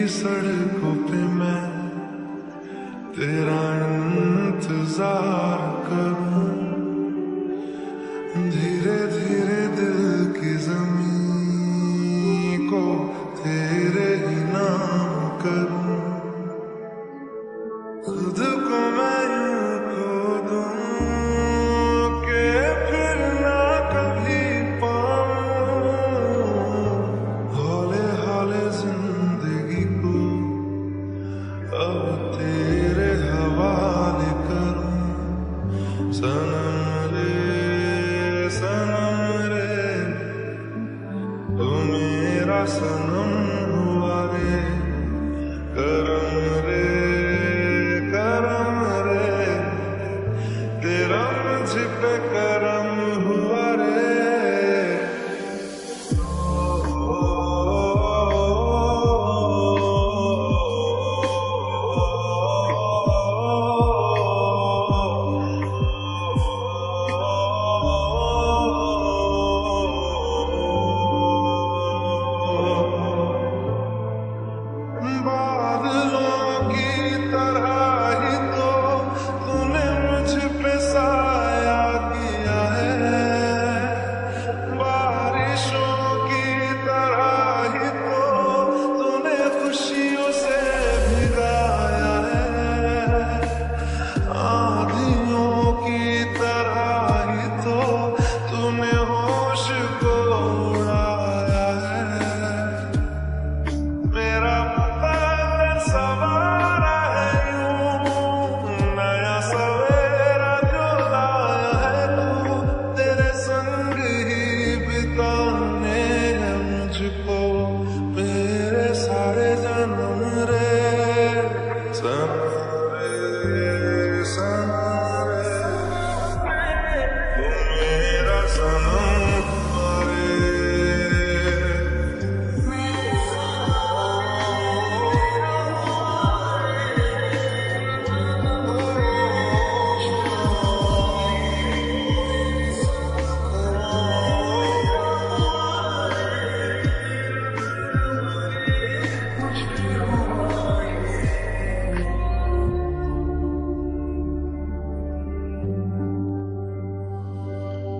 सड़कों पे मैं तेरा इंतजार करूं, धीरे धीरे दिल की ज़मीं को तेरे ही नाम करूं, खुद को मैं यूं खो दूं कि फिर ना कभी पाऊं, हौले हौले जिंदगी को अब तेरे हवाले करूं। सनम रे तू मेरा सनम